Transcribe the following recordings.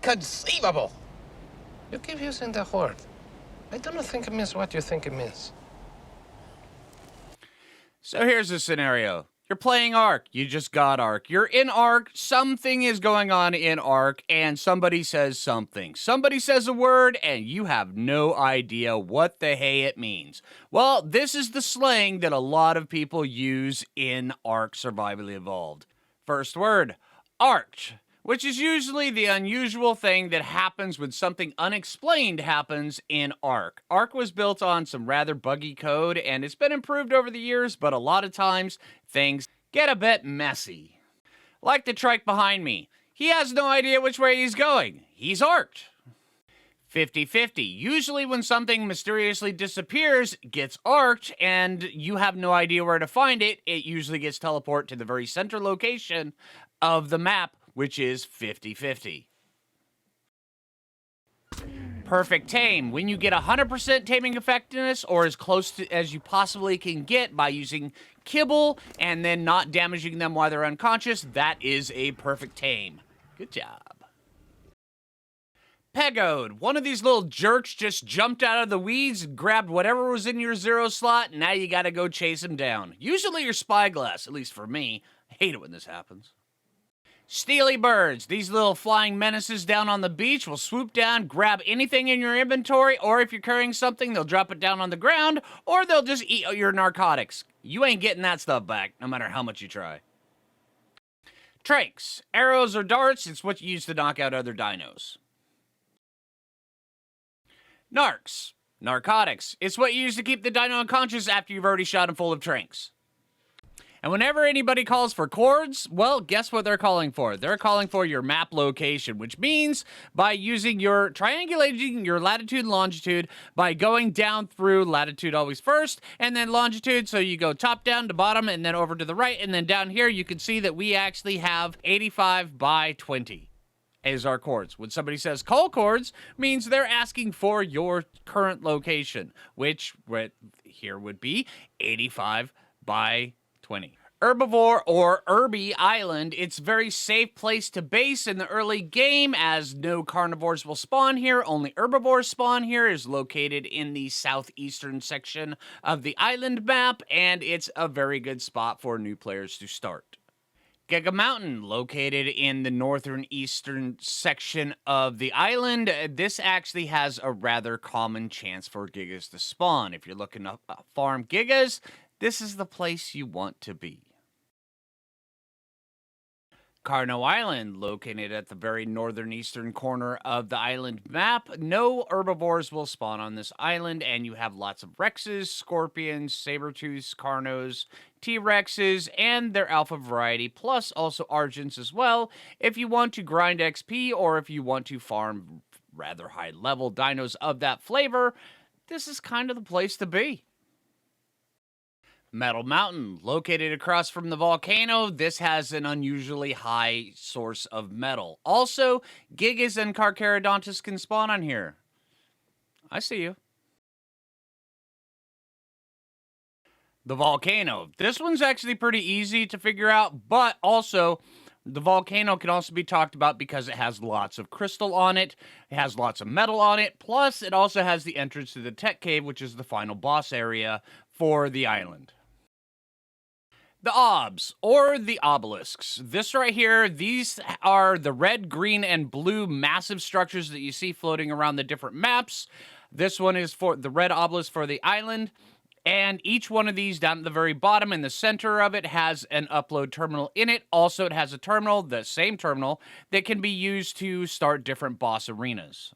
Inconceivable! You keep using the word. I do not think it means what you think it means. So here's the scenario. You're playing Ark. You just got Ark. You're in Ark. Something is going on in Ark, and somebody says something. Somebody says a word, and you have no idea what the hey it means. Well, this is the slang that a lot of people use in Ark Survivally Evolved. First word, Ark'd, which is usually the unusual thing that happens when something unexplained happens in Ark. Ark was built on some rather buggy code, and it's been improved over the years, but a lot of times, things get a bit messy. Like the trike behind me. He has no idea which way he's going. He's Ark'd. 50-50. Usually when something mysteriously disappears, gets Ark'd, and you have no idea where to find it, it usually gets teleported to the very center location of the map, which is 50-50. Perfect Tame. When you get 100% taming effectiveness, or as close to as you possibly can get by using kibble and then not damaging them while they're unconscious, that is a perfect tame. Good job. Pego'd. One of these little jerks just jumped out of the weeds, grabbed whatever was in your 0 slot, and now you gotta go chase him down. Usually your spyglass, at least for me. I hate it when this happens. Stealy Birds. These little flying menaces down on the beach will swoop down, grab anything in your inventory, or if you're carrying something, they'll drop it down on the ground, or they'll just eat your narcotics. You ain't getting that stuff back, no matter how much you try. Trakes. Arrows or darts, it's what you use to knock out other dinos. Narcs. Narcotics. It's what you use to keep the dino unconscious after you've already shot him full of tranks. And whenever anybody calls for chords, well, guess what they're calling for? They're calling for your map location, which means by using your triangulating your latitude and longitude by going down through latitude always first, and then longitude, so you go top down to bottom and then over to the right, and then down here you can see that we actually have 85 by 20 as our chords. When somebody says call chords, means they're asking for your current location, which here would be 85 by 20. Herbivore or Herby Island, it's a very safe place to base in the early game as no carnivores will spawn here, only herbivores spawn here. Is located in the southeastern section of the island map, and it's a very good spot for new players to start. Giga Mountain, located in the northern eastern section of the island. This actually has a rather common chance for gigas to spawn. If you're looking to farm gigas, this is the place you want to be. Carno Island, located at the very northern eastern corner of the island map. No herbivores will spawn on this island, and you have lots of Rexes, Scorpions, Sabertooths, Carnos, T-Rexes, and their alpha variety, plus also Argents as well, if you want to grind XP or if you want to farm rather high-level dinos of that flavor, this is kind of the place to be. Metal Mountain, located across from the volcano, this has an unusually high source of metal. Also, Gigas and Carcharodontus can spawn on here. I see you. The Volcano. This one's actually pretty easy to figure out, but also the volcano can also be talked about because it has lots of crystal on it, it has lots of metal on it, plus it also has the entrance to the Tek Cave, which is the final boss area for the island. The Obs, or the Obelisks. This right here, these are the red, green, and blue massive structures that you see floating around the different maps. This one is for the red obelisk for the island, and each one of these down at the very bottom in the center of it has an upload terminal in it. Also, it has a terminal, the same terminal, that can be used to start different boss arenas.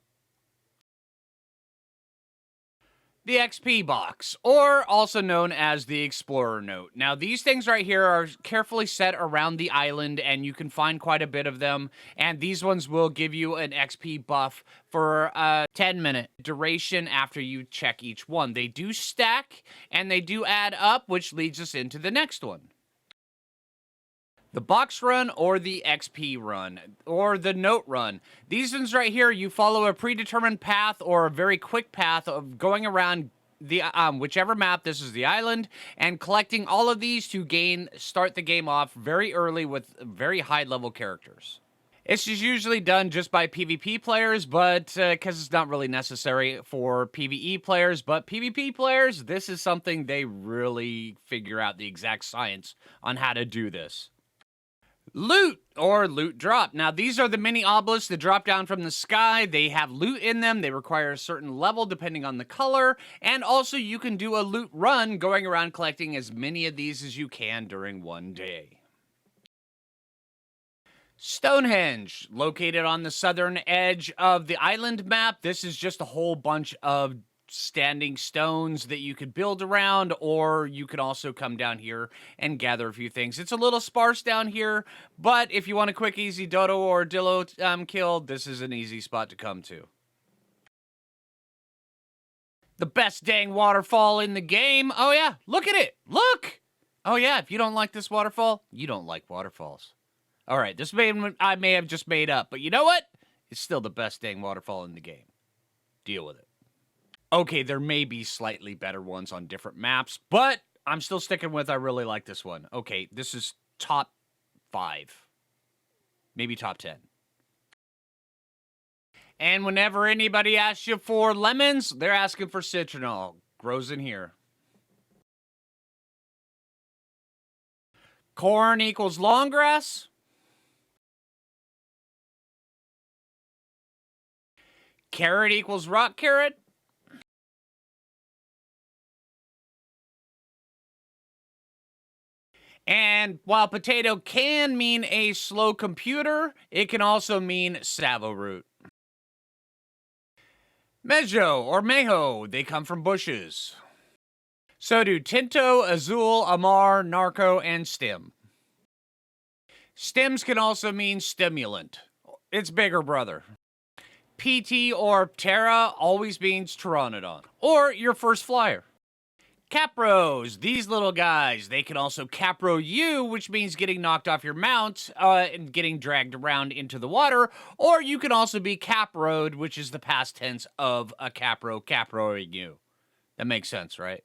The XP box, or also known as the Explorer Note. Now, these things right here are carefully set around the island, and you can find quite a bit of them, and these ones will give you an XP buff for a 10-minute duration after you check each one. They do stack, and they do add up, which leads us into the next one. The box run or the XP run or the note run. These ones right here, you follow a predetermined path or a very quick path of going around the whichever map. This is the island, and collecting all of these to start the game off very early with very high level characters. It's just usually done just by PvP players, but because it's not really necessary for PvE players. But PvP players, this is something they really figure out the exact science on how to do this. Loot, or loot drop. Now, these are the mini obelisks that drop down from the sky. They have loot in them. They require a certain level depending on the color. And also, you can do a loot run going around collecting as many of these as you can during one day. Stonehenge, located on the southern edge of the island map. This is just a whole bunch of standing stones that you could build around, or you can also come down here and gather a few things. It's a little sparse down here, but if you want a quick, easy dodo or dillo kill, this is an easy spot to come to. The best dang waterfall in the game. Oh yeah, look at it. Look! Oh yeah, if you don't like this waterfall, you don't like waterfalls. All right, this I may have just made up, but you know what? It's still the best dang waterfall in the game. Deal with it. Okay, there may be slightly better ones on different maps, but I'm still sticking with I really like this one. Okay, this is top 5. Maybe top 10. And whenever anybody asks you for lemons, they're asking for citronal. Grows in here. Corn equals long grass. Carrot equals rock carrot. And while potato can mean a slow computer, it can also mean savo root. Mejo or mejo, they come from bushes. So do tinto, azul, amar, narco, and stem. Stems can also mean stimulant. It's bigger brother. PT or Terra always means pteranodon, or your first flyer. Kapro'ds, these little guys, they can also kapro you, which means getting knocked off your mount and getting dragged around into the water, or you can also be kapro'd, which is the past tense of a kaproing you. That makes sense, right?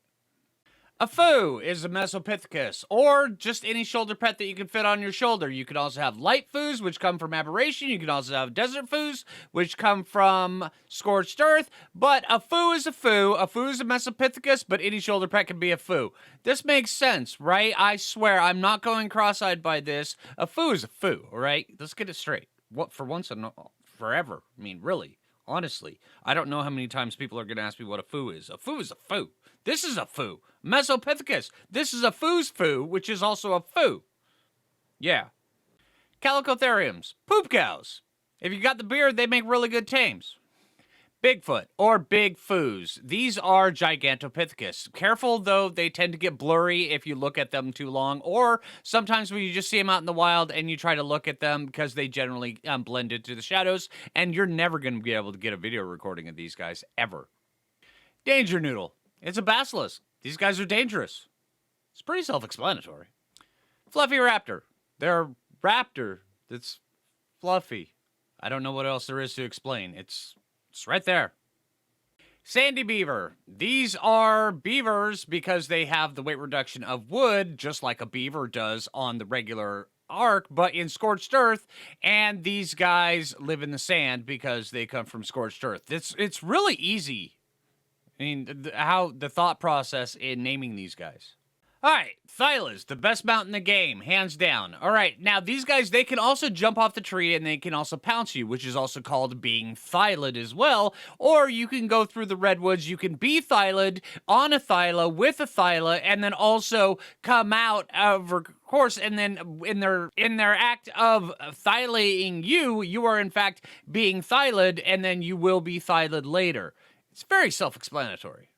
A Phoo is a Mesopithecus, or just any shoulder pet that you can fit on your shoulder. You can also have light Phoos, which come from aberration. You can also have desert Phoos, which come from scorched earth. But a Phoo is a Phoo. A Phoo is a Mesopithecus, but any shoulder pet can be a Phoo. This makes sense, right? I swear, I'm not going cross-eyed by this. A Phoo is a Phoo, all right? Let's get it straight. What, for once and forever. I mean, really, honestly. I don't know how many times people are going to ask me what a Phoo is. A Phoo is a Phoo. This is a Phoo. Mesopithecus. This is a Phoo's Phoo, which is also a Phoo. Yeah. Calicotheriums. Poop cows. If you got the beard, they make really good tames. Bigfoot, or big Phoos. These are Gigantopithecus. Careful, though, they tend to get blurry if you look at them too long, or sometimes when you just see them out in the wild and you try to look at them because they generally blend into the shadows, and you're never going to be able to get a video recording of these guys, ever. Danger Noodle. It's a basilisk. These guys are dangerous. It's pretty self-explanatory. Fluffy Raptor. They're a raptor that's fluffy. I don't know what else there is to explain. It's right there. Sandy Beaver. These are beavers because they have the weight reduction of wood, just like a beaver does on the regular Ark, but in scorched earth, and these guys live in the sand because they come from scorched earth. It's really easy. I mean, how the thought process in naming these guys. All right, Thylas, the best mount in the game, hands down. All right, now these guys, they can also jump off the tree and they can also pounce you, which is also called being thylid as well. Or you can go through the redwoods, you can be thylid on a thyla with a thyla, and then also come out of course, and then in their act of thylating you, you are in fact being thylid, and then you will be thylid later. It's very self-explanatory.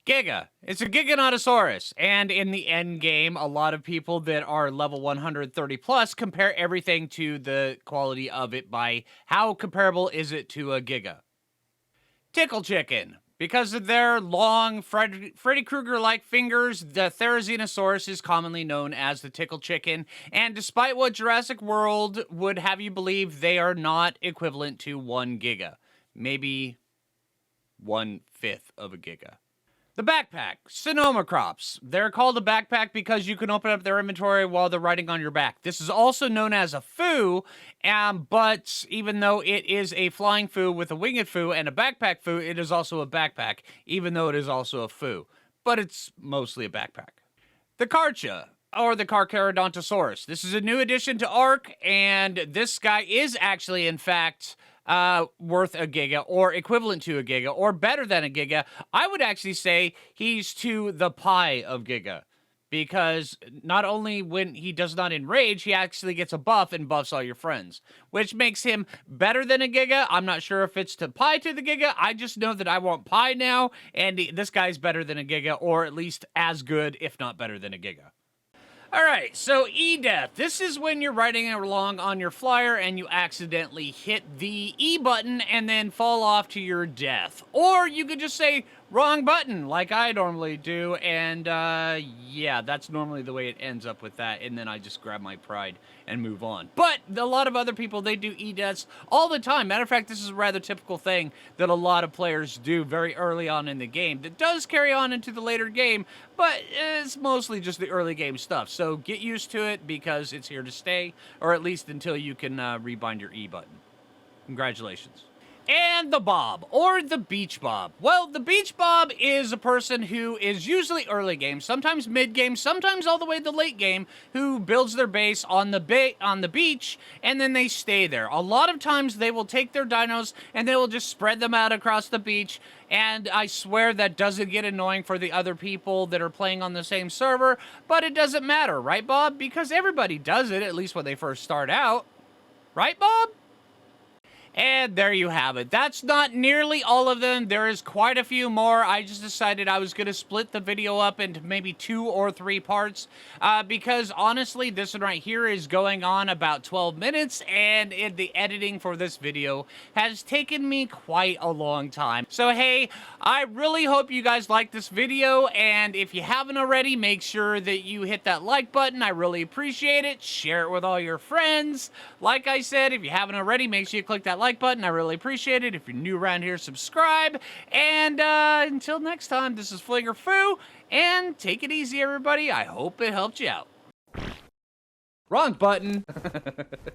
Giga. It's a Giganotosaurus, and in the end game, a lot of people that are level 130 plus compare everything to the quality of it by how comparable is it to a Giga. Tickle Chicken. Because of their long Freddy Krueger-like fingers, the Therizinosaurus is commonly known as the Tickle Chicken, and despite what Jurassic World would have you believe, they are not equivalent to 1 Giga. Maybe 1/5 of a Giga. The backpack, Sonoma crops. They're called a backpack because you can open up their inventory while they're riding on your back. This is also known as a Phoo, but even though it is a flying Phoo with a winged Phoo and a backpack Phoo, it is also a backpack, even though it is also a Phoo. But it's mostly a backpack. The Karcha, or the Carcharodontosaurus. This is a new addition to Ark'd, and this guy is actually, in fact, worth a giga, or equivalent to a giga, or better than a giga. I would actually say he's to the pi of giga, because not only when he does not enrage, he actually gets a buff and buffs all your friends, which makes him better than a giga. I'm not sure if it's to pi to the giga. I just know that I want pi now, and this guy's better than a giga, or at least as good, if not better than a giga. Alright, so E-Death. This is when you're riding along on your flyer and you accidentally hit the E button and then fall off to your death. Or you could just say, wrong button, like I normally do, and yeah, that's normally the way it ends up with that, and then I just grab my pride and move on. But a lot of other people, they do E-Deaths all the time. Matter of fact, this is a rather typical thing that a lot of players do very early on in the game. That does carry on into the later game, but it's mostly just the early game stuff. So get used to it because it's here to stay, or at least until you can rebind your E button. Congratulations. And the Bob, or the Beach Bob. Well, the Beach Bob is a person who is usually early game, sometimes mid game, sometimes all the way to the late game, who builds their base on the beach, and then they stay there. A lot of times they will take their dinos and they will just spread them out across the beach, and I swear that doesn't get annoying for the other people that are playing on the same server, but it doesn't matter, right, Bob? Because everybody does it, at least when they first start out. Right, Bob? And there you have it. That's not nearly all of them. There is quite a few more. I just decided I was going to split the video up into maybe 2 or 3 parts because honestly, this one right here is going on about 12 minutes, and the editing for this video has taken me quite a long time. So hey, I really hope you guys like this video, and if you haven't already, make sure that you hit that like button. I really appreciate it. Share it with all your friends. Like I said, if you haven't already, make sure you click that like button. I really appreciate it. If you're new around here, subscribe. And until next time, this is Phlinger Phoo, and take it easy, everybody. I hope it helped you out. Wrong button.